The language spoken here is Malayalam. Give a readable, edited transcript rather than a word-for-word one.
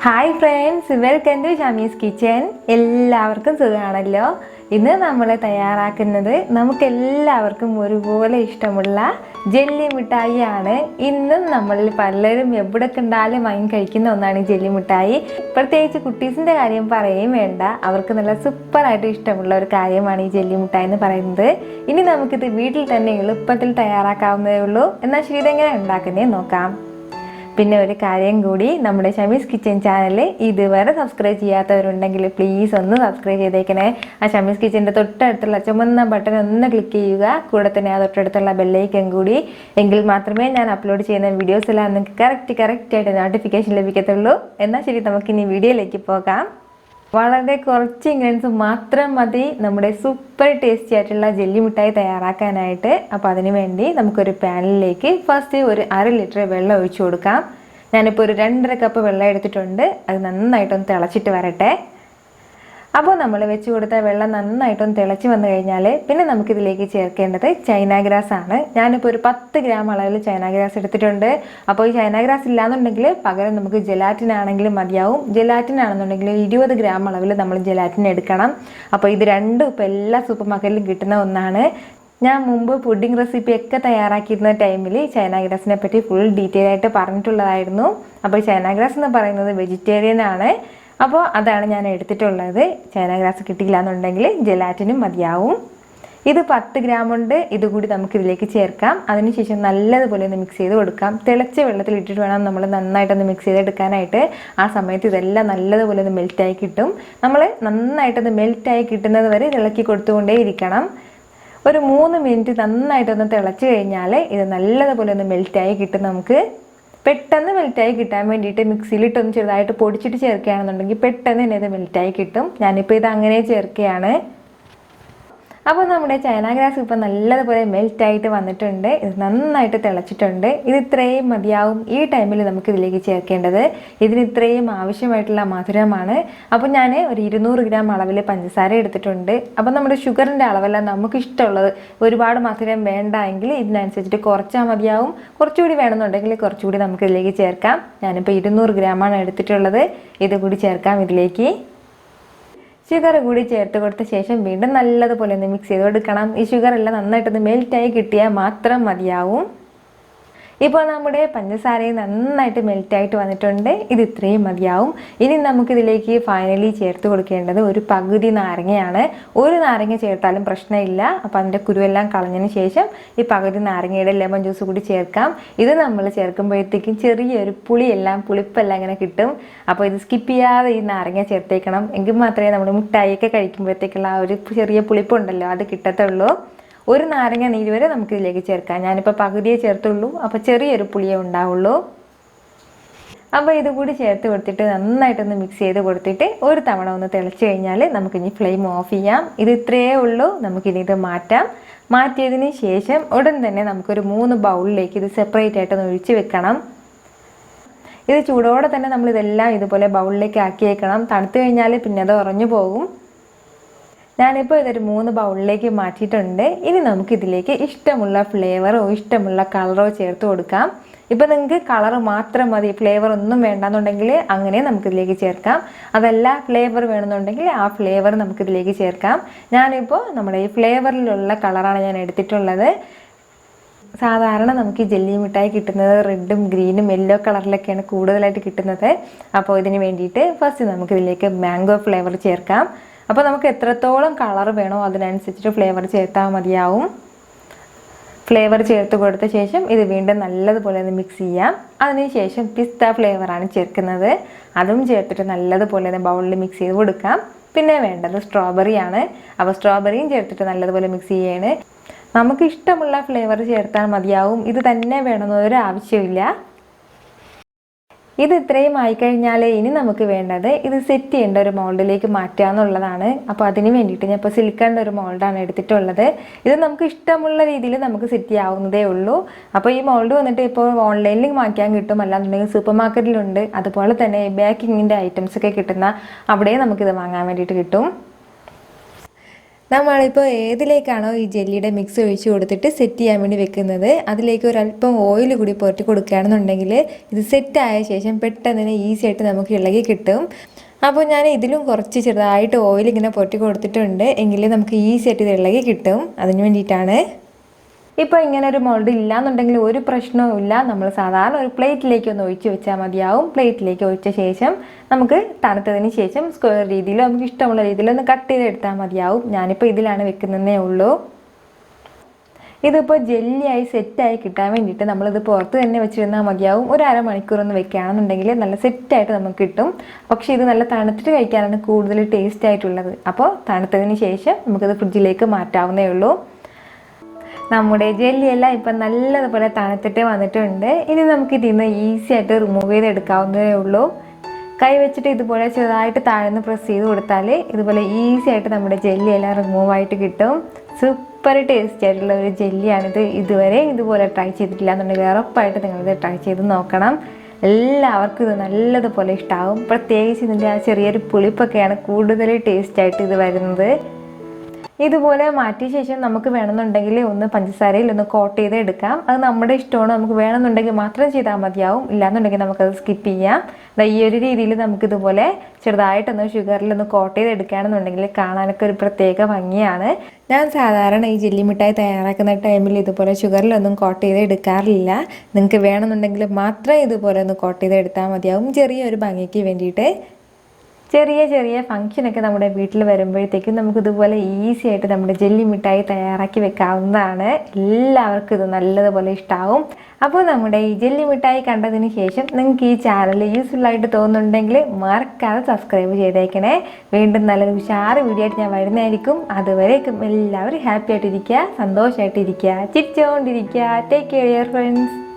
Hi friends, welcome to Shamees kitchen. എല്ലാവർക്കും സുഖമാണല്ലോ. ഇന്ന് നമ്മൾ തയ്യാറാക്കുന്നത് നമുക്കെല്ലാവർക്കും ഒരുപോലെ ഇഷ്ടമുള്ള ജെല്ലി മിഠായിയാണ്. ഇന്നും നമ്മളിൽ പലരും എവിടെ കണ്ടാലും വാങ്ങി കഴിക്കുന്ന ഒന്നാണ് ഈ ജെല്ലി മിഠായി. പ്രത്യേകിച്ച് കുട്ടീസിൻ്റെ കാര്യം പറയുകയും വേണ്ട, അവർക്ക് നല്ല സൂപ്പറായിട്ട് ഇഷ്ടമുള്ള ഒരു കാര്യമാണ് ഈ ജെല്ലി മിഠായി എന്ന് പറയുന്നത്. ഇനി നമുക്കിത് വീട്ടിൽ തന്നെ എളുപ്പത്തിൽ തയ്യാറാക്കാവുന്നതേ ഉള്ളൂ. എന്നാൽ ശരി, ഇതെങ്ങനെ ഉണ്ടാക്കുന്നേ നോക്കാം. പിന്നെ ഒരു കാര്യം കൂടി, നമ്മുടെ ഷമീസ് കിച്ചൻ ചാനൽ ഇതുവരെ സബ്സ്ക്രൈബ് ചെയ്യാത്തവരുണ്ടെങ്കിൽ പ്ലീസ് ഒന്ന് സബ്സ്ക്രൈബ് ചെയ്തേക്കണേ. ആ ഷമീസ് കിച്ചൻ്റെ തൊട്ടടുത്തുള്ള ചുമന്ന ബട്ടൺ ഒന്ന് ക്ലിക്ക് ചെയ്യുക. കൂടെ തന്നെ ആ തൊട്ടടുത്തുള്ള ബെല്ലൈക്കൻ കൂടി. എങ്കിൽ മാത്രമേ ഞാൻ അപ്ലോഡ് ചെയ്യുന്ന വീഡിയോസ് എല്ലാം നിങ്ങൾക്ക് കറക്റ്റായിട്ട് നോട്ടിഫിക്കേഷൻ ലഭിക്കത്തുള്ളൂ. എന്നാൽ ശരി, നമുക്കിനി വീഡിയോയിലേക്ക് പോകാം. വളരെ കുറച്ച് ഇൻഗ്രീഡിയൻസ് മാത്രം മതി നമ്മുടെ സൂപ്പർ ടേസ്റ്റി ആയിട്ടുള്ള ജെല്ലി മിഠായി തയ്യാറാക്കാനായിട്ട്. അപ്പോൾ അതിന് വേണ്ടി നമുക്കൊരു പാനിലേക്ക് ഫസ്റ്റ് ഒരു 1/2 ലിറ്റർ വെള്ളം ഒഴിച്ചു കൊടുക്കാം. ഞാനിപ്പോൾ ഒരു 2.5 കപ്പ് വെള്ളം എടുത്തിട്ടുണ്ട്. അത് നന്നായിട്ടൊന്ന് തിളച്ചിട്ട് വരട്ടെ. അപ്പോൾ നമ്മൾ വെച്ച് കൊടുത്ത വെള്ളം നന്നായിട്ടൊന്ന് തിളച്ച് വന്നു കഴിഞ്ഞാൽ പിന്നെ നമുക്കിതിലേക്ക് ചേർക്കേണ്ടത് ചൈന ഗ്രാസ് ആണ്. ഞാനിപ്പോൾ ഒരു 10 ഗ്രാം അളവിൽ ചൈന ഗ്രാസ് എടുത്തിട്ടുണ്ട്. അപ്പോൾ ഈ ചൈന ഗ്രാസ് ഇല്ലാന്നുണ്ടെങ്കിൽ പകരം നമുക്ക് ജെലാറ്റിൻ ആണെങ്കിലും മതിയാവും. ജെലാറ്റിൻ ആണെന്നുണ്ടെങ്കിൽ 20 ഗ്രാം അളവിൽ നമ്മൾ ജെലാറ്റിൻ എടുക്കണം. അപ്പോൾ ഇത് രണ്ടും ഇപ്പോൾ എല്ലാ സൂപ്പർ മാർക്കറ്റിലും കിട്ടുന്ന ഒന്നാണ്. ഞാൻ മുമ്പ് പുഡിംഗ് റെസിപ്പിയൊക്കെ തയ്യാറാക്കിയിരുന്ന ടൈമിൽ ചൈന ഗ്രാസിനെ പറ്റി ഫുൾ ഡീറ്റെയിൽ ആയിട്ട് പറഞ്ഞിട്ടുള്ളതായിരുന്നു. അപ്പോൾ ചൈന ഗ്രാസ് എന്ന് പറയുന്നത് വെജിറ്റേറിയൻ ആണ്. അപ്പോൾ അതാണ് ഞാൻ എടുത്തിട്ടുള്ളത്. ചൈന ഗ്രാസ് കിട്ടിയില്ല എന്നുണ്ടെങ്കിൽ ജെലാറ്റിനും മതിയാവും. ഇത് 10 ഗ്രാം ഉണ്ട്. ഇതുകൂടി നമുക്കിതിലേക്ക് ചേർക്കാം. അതിനുശേഷം നല്ലതുപോലെ ഒന്ന് മിക്സ് ചെയ്ത് കൊടുക്കാം. തിളച്ച വെള്ളത്തിൽ ഇട്ടിട്ട് വേണം നമ്മൾ നന്നായിട്ടൊന്ന് മിക്സ് ചെയ്തെടുക്കാനായിട്ട്. ആ സമയത്ത് ഇതെല്ലാം നല്ലതുപോലെ ഒന്ന് മെൽറ്റായി കിട്ടും. നമ്മൾ നന്നായിട്ടൊന്ന് മെൽറ്റായി കിട്ടുന്നത് വരെ ഇളക്കി കൊടുത്തുകൊണ്ടേ ഇരിക്കണം. ഒരു 3 മിനിറ്റ് നന്നായിട്ടൊന്ന് തിളച്ച് കഴിഞ്ഞാൽ ഇത് നല്ലതുപോലെ ഒന്ന് മെൽറ്റായി കിട്ടും. നമുക്ക് പെട്ടെന്ന് മെൽറ്റായി കിട്ടാൻ വേണ്ടിയിട്ട് മിക്സിയിലിട്ടൊന്ന് ചെറുതായിട്ട് പൊടിച്ചിട്ട് ചേർക്കുകയാണെന്നുണ്ടെങ്കിൽ പെട്ടെന്ന് തന്നെ ഇത് മെൽറ്റായി കിട്ടും. ഞാനിപ്പോൾ ഇത് അങ്ങനെ ചേർക്കുകയാണ്. അപ്പോൾ നമ്മുടെ ചൈന ഗ്രാസ് ഇപ്പോൾ നല്ലതുപോലെ മെൽറ്റായിട്ട് വന്നിട്ടുണ്ട്. ഇത് നന്നായിട്ട് തിളച്ചിട്ടുണ്ട്. ഇത് ഇത്രയും മതിയാവും. ഈ ടൈമിൽ നമുക്കിതിലേക്ക് ചേർക്കേണ്ടത് ഇതിന് ഇത്രയും ആവശ്യമായിട്ടുള്ള മധുരമാണ്. അപ്പോൾ ഞാൻ ഒരു 200 ഗ്രാം അളവിൽ പഞ്ചസാര എടുത്തിട്ടുണ്ട്. അപ്പോൾ നമ്മുടെ ഷുഗറിൻ്റെ അളവെല്ലാം നമുക്ക് ഇഷ്ടമുള്ളത്, ഒരുപാട് മധുരം വേണ്ട എങ്കിൽ ഇതിനനുസരിച്ചിട്ട് കുറച്ചാൽ മതിയാവും. കുറച്ചുകൂടി വേണമെന്നുണ്ടെങ്കിൽ കുറച്ചുകൂടി നമുക്കിതിലേക്ക് ചേർക്കാം. ഞാനിപ്പോൾ 200 ഗ്രാമാണ് എടുത്തിട്ടുള്ളത്. ഇതുകൂടി ചേർക്കാം ഇതിലേക്ക്. ഷുഗർ കൂടി ചേർത്ത് കൊടുത്ത ശേഷം വീണ്ടും നല്ലതുപോലെ ഒന്ന് മിക്സ് ചെയ്ത് കൊടുക്കണം. ഈ ഷുഗറെല്ലാം നന്നായിട്ടൊന്ന് മെൽറ്റായി കിട്ടിയാൽ മാത്രം മതിയാവും. ഇപ്പോൾ നമ്മുടെ പഞ്ചസാരയും നന്നായിട്ട് മെൽറ്റായിട്ട് വന്നിട്ടുണ്ട്. ഇത് ഇത്രയും മതിയാവും. ഇനി നമുക്കിതിലേക്ക് ഫൈനലി ചേർത്ത് കൊടുക്കേണ്ടത് ഒരു പകുതി നാരങ്ങയാണ്. ഒരു നാരങ്ങ ചേർത്താലും പ്രശ്നമില്ല. അപ്പോൾ അതിൻ്റെ കുരുവെല്ലാം കളഞ്ഞതിന് ശേഷം ഈ പകുതി നാരങ്ങയുടെ ലെമൺ ജ്യൂസ് കൂടി ചേർക്കാം. ഇത് നമ്മൾ ചേർക്കുമ്പോഴത്തേക്കും ചെറിയൊരു പുളിപ്പെല്ലാം ഇങ്ങനെ കിട്ടും. അപ്പോൾ ഇത് സ്കിപ്പ് ചെയ്യാതെ ഈ നാരങ്ങ ചേർത്തേക്കണം. എങ്കിൽ മാത്രമേ നമ്മൾ മിഠായിയൊക്കെ കഴിക്കുമ്പോഴത്തേക്കുള്ള ആ ഒരു ചെറിയ പുളിപ്പുണ്ടല്ലോ അത് കിട്ടത്തുള്ളൂ. ഒരു നാരങ്ങ നീര് വരെ നമുക്കിതിലേക്ക് ചേർക്കാം. ഞാനിപ്പോൾ പകുതിയെ ചേർത്തുള്ളൂ. അപ്പോൾ ചെറിയൊരു പുളിയേ ഉണ്ടാവുള്ളൂ. അപ്പോൾ ഇതുകൂടി ചേർത്ത് കൊടുത്തിട്ട് നന്നായിട്ടൊന്ന് മിക്സ് ചെയ്ത് കൊടുത്തിട്ട് ഒരു തവണ ഒന്ന് തിളച്ച് കഴിഞ്ഞാൽ നമുക്കിനി ഫ്ലെയിം ഓഫ് ചെയ്യാം. ഇത് ഇത്രയേ ഉള്ളൂ. നമുക്കിനി ഇത് മാറ്റാം. മാറ്റിയതിന് ശേഷം ഉടൻ തന്നെ നമുക്കൊരു 3 ബൗളിലേക്ക് ഇത് സെപ്പറേറ്റ് ആയിട്ടൊന്ന് ഒഴിച്ച് വെക്കണം. ഇത് ചൂടോടെ തന്നെ നമ്മളിതെല്ലാം ഇതുപോലെ ബൗളിലേക്ക് ആക്കി വെക്കണം. തണുത്ത് കഴിഞ്ഞാൽ പിന്നെ അത് ഉറഞ്ഞു പോകും. ഞാനിപ്പോൾ ഇതൊരു 3 ബൗളിലേക്ക് മാറ്റിയിട്ടുണ്ട്. ഇനി നമുക്കിതിലേക്ക് ഇഷ്ടമുള്ള ഫ്ലേവറോ ഇഷ്ടമുള്ള കളറോ ചേർത്ത് കൊടുക്കാം. ഇപ്പോൾ നിങ്ങൾക്ക് കളർ മാത്രം മതി, ഫ്ലേവർ ഒന്നും വേണ്ടെന്നുണ്ടെങ്കിൽ അങ്ങനെ നമുക്കിതിലേക്ക് ചേർക്കാം. അതല്ല ഫ്ലേവർ വേണമെന്നുണ്ടെങ്കിൽ ആ ഫ്ലേവർ നമുക്കിതിലേക്ക് ചേർക്കാം. ഞാനിപ്പോൾ നമ്മുടെ ഈ ഫ്ലേവറിലുള്ള കളറാണ് ഞാൻ എടുത്തിട്ടുള്ളത്. സാധാരണ നമുക്ക് ഈ ജെല്ലി മിഠായി കിട്ടുന്നത് റെഡും ഗ്രീനും യെല്ലോ കളറിലൊക്കെയാണ് കൂടുതലായിട്ട് കിട്ടുന്നത്. അപ്പോൾ ഇതിന് വേണ്ടിയിട്ട് ഫസ്റ്റ് നമുക്കിതിലേക്ക് മാംഗോ ഫ്ലേവർ ചേർക്കാം. അപ്പോൾ നമുക്ക് എത്രത്തോളം കളർ വേണോ അതിനനുസരിച്ചിട്ട് ഫ്ലേവർ ചേർത്താൽ മതിയാവും. ഫ്ലേവർ ചേർത്ത് കൊടുത്ത ശേഷം ഇത് വീണ്ടും നല്ലതുപോലെ ഒന്ന് മിക്സ് ചെയ്യാം. അതിനുശേഷം പിസ്ത ഫ്ലേവറാണ് ചേർക്കുന്നത്. അതും ചേർത്തിട്ട് നല്ലതുപോലെ ഒന്ന് ബൗളിൽ മിക്സ് ചെയ്ത് കൊടുക്കാം. പിന്നെ വേണ്ടത് സ്ട്രോബെറിയാണ്. അപ്പോൾ സ്ട്രോബെറിയും ചേർത്തിട്ട് നല്ലതുപോലെ മിക്സ് ചെയ്യാണ്. നമുക്ക് ഇഷ്ടമുള്ള ഫ്ലേവർ ചേർത്താൽ മതിയാവും. ഇത് തന്നെ വേണമെന്നൊരു ആവശ്യമില്ല. ഇത് ഇത്രയും ആയിക്കഴിഞ്ഞാൽ ഇനി നമുക്ക് വേണ്ടത് ഇത് സെറ്റ് ചെയ്യേണ്ട ഒരു മോൾഡിലേക്ക് മാറ്റുക എന്നുള്ളതാണ്. അപ്പോൾ അതിന് വേണ്ടിയിട്ട് ഞാൻ ഇപ്പോൾ സിലിക്കണിൻ്റെ ഒരു മോൾഡാണ് എടുത്തിട്ടുള്ളത്. ഇത് നമുക്ക് ഇഷ്ടമുള്ള രീതിയിൽ നമുക്ക് സെറ്റ് ചെയ്യാവുന്നതേ ഉള്ളൂ. അപ്പോൾ ഈ മോൾഡ് വന്നിട്ട് ഇപ്പോൾ ഓൺലൈനിൽ വാങ്ങിക്കാൻ കിട്ടും, അല്ലാന്നുണ്ടെങ്കിൽ സൂപ്പർ മാർക്കറ്റിലുണ്ട്. അതുപോലെ തന്നെ ബേക്കിങ്ങിൻ്റെ ഐറ്റംസൊക്കെ കിട്ടുന്ന അവിടെ നമുക്കിത് വാങ്ങാൻ വേണ്ടിയിട്ട് കിട്ടും. നമ്മളിപ്പോൾ ഏതിലേക്കാണോ ഈ ജെല്ലിയുടെ മിക്സ് ഒഴിച്ച് കൊടുത്തിട്ട് സെറ്റ് ചെയ്യാൻ വേണ്ടി വെക്കുന്നത് അതിലേക്ക് ഒരല്പം ഓയിൽ കൂടി പുരട്ടി കൊടുക്കുകയാണെന്നുണ്ടെങ്കിൽ ഇത് സെറ്റായ ശേഷം പെട്ടെന്ന് തന്നെ ഈസി ആയിട്ട് നമുക്ക് ഇളകി കിട്ടും. അപ്പോൾ ഞാൻ ഇതിലും കുറച്ച് ചെറുതായിട്ട് ഓയിൽ ഇങ്ങനെ പുരട്ടി കൊടുത്തിട്ടുണ്ട്, എങ്കിൽ നമുക്ക് ഈസി ആയിട്ട് ഇത് ഇളകി കിട്ടും. അതിന് വേണ്ടിയിട്ടാണ്. ഇപ്പോൾ ഇങ്ങനെ ഒരു മോൾഡ് ഇല്ലയെന്നുണ്ടെങ്കിൽ ഒരു പ്രശ്നവും ഇല്ല. നമ്മൾ സാധാരണ ഒരു പ്ലേറ്റിലേക്ക് ഒന്ന് ഒഴിച്ച് വെച്ചാൽ മതിയാവും. പ്ലേറ്റിലേക്ക് ഒഴിച്ച ശേഷം നമുക്ക് തണുത്തതിന് ശേഷം സ്ക്വയർ രീതിയിൽ നമുക്ക് ഇഷ്ടമുള്ള രീതിയിൽ ഒന്ന് കട്ട് ചെയ്തെടുത്താൽ മതിയാവും. ഞാനിപ്പോൾ ഇതിലാണ് വെക്കുന്നതേ ഉള്ളൂ. ഇതിപ്പോൾ ജെല്ലിയായി സെറ്റായി കിട്ടാൻ വേണ്ടിയിട്ട് നമ്മളിത് പുറത്ത് തന്നെ വെച്ചിരുന്നാൽ മതിയാവും. ഒരു അരമണിക്കൂറൊന്ന് വെക്കുകയാണെന്നുണ്ടെങ്കിൽ നല്ല സെറ്റായിട്ട് നമുക്ക് കിട്ടും. പക്ഷേ ഇത് നല്ല തണുത്തിട്ട് കഴിക്കാനാണ് കൂടുതൽ ടേസ്റ്റ് ആയിട്ടുള്ളത്. അപ്പോൾ തണുത്തതിന് ശേഷം നമുക്കിത് ഫ്രിഡ്ജിലേക്ക് മാറ്റാവുന്നേ ഉള്ളൂ. നമ്മുടെ ജെല്ലിയെല്ലാം ഇപ്പം നല്ലതുപോലെ തണുത്തിട്ട് വന്നിട്ടുണ്ട്. ഇനി നമുക്ക് ഇതിന്ന് ഈസി ആയിട്ട് റിമൂവ് ചെയ്തെടുക്കാവുന്നതേ ഉള്ളൂ. കൈ വെച്ചിട്ട് ഇതുപോലെ ചെറുതായിട്ട് താഴ്ന്ന് പ്രസ് ചെയ്ത് കൊടുത്താൽ ഇതുപോലെ ഈസി ആയിട്ട് നമ്മുടെ ജെല്ലിയെല്ലാം റിമൂവ് ആയിട്ട് കിട്ടും. സൂപ്പർ ടേസ്റ്റി ആയിട്ടുള്ള ഒരു ജെല്ലിയാണിത്. ഇതുവരെ ഇതുപോലെ ട്രൈ ചെയ്തിട്ടില്ല എന്നുണ്ടെങ്കിൽ ഉറപ്പായിട്ട് നിങ്ങളിത് ട്രൈ ചെയ്ത് നോക്കണം. എല്ലാവർക്കും ഇത് നല്ലതുപോലെ ഇഷ്ടമാവും. പ്രത്യേകിച്ച് ഇതിൻ്റെ ആ ചെറിയൊരു പുളിപ്പൊക്കെയാണ് കൂടുതൽ ടേസ്റ്റായിട്ട് ഇത് വരുന്നത്. ഇതുപോലെ മാറ്റിയ ശേഷം നമുക്ക് വേണമെന്നുണ്ടെങ്കിൽ ഒന്ന് പഞ്ചസാരയിൽ ഒന്ന് കോട്ട് ചെയ്ത് എടുക്കാം. അത് നമ്മുടെ ഇഷ്ടമാണ്. നമുക്ക് വേണമെന്നുണ്ടെങ്കിൽ മാത്രം ചെയ്താൽ മതിയാവും, ഇല്ലാന്നുണ്ടെങ്കിൽ നമുക്കത് സ്കിപ്പ് ചെയ്യാം. ഈ ഒരു രീതിയിൽ നമുക്കിതുപോലെ ചെറുതായിട്ടൊന്ന് ഷുഗറിലൊന്ന് കോട്ട് ചെയ്ത് എടുക്കുകയാണെന്നുണ്ടെങ്കിൽ കാണാനൊക്കെ ഒരു പ്രത്യേക ഭംഗിയാണ്. ഞാൻ സാധാരണ ഈ ജെല്ലി മിഠായി തയ്യാറാക്കുന്ന ടൈമിൽ ഇതുപോലെ ഷുഗറിലൊന്നും കോട്ട് ചെയ്ത് എടുക്കാറില്ല. നിങ്ങൾക്ക് വേണമെന്നുണ്ടെങ്കിൽ മാത്രം ഇതുപോലെ ഒന്ന് കോട്ട് ചെയ്ത് എടുത്താൽ മതിയാവും, ചെറിയൊരു ഭംഗിക്ക് വേണ്ടിയിട്ട്. ചെറിയ ചെറിയ ഫംഗ്ഷനൊക്കെ നമ്മുടെ വീട്ടിൽ വരുമ്പോഴത്തേക്കും നമുക്കിതുപോലെ ഈസി ആയിട്ട് നമ്മുടെ ജെല്ലി മിഠായി തയ്യാറാക്കി വെക്കാവുന്നതാണ്. എല്ലാവർക്കും ഇത് നല്ലതുപോലെ ഇഷ്ടമാവും. അപ്പോൾ നമ്മുടെ ഈ ജെല്ലി മിഠായി കണ്ടതിന് ശേഷം നിങ്ങൾക്ക് ഈ ചാനൽ യൂസ്ഫുള്ളായിട്ട് തോന്നുന്നുണ്ടെങ്കിൽ മറക്കാതെ സബ്സ്ക്രൈബ് ചെയ്തേക്കണേ. വീണ്ടും നല്ലൊരു ഉഷാറ് വീഡിയോ ആയിട്ട് ഞാൻ വരുന്നതായിരിക്കും. അതുവരേക്കും എല്ലാവരും ഹാപ്പി ആയിട്ടിരിക്കുക, സന്തോഷമായിട്ടിരിക്കുക, ചിരിച്ചുകൊണ്ടിരിക്കുക. Take care friends.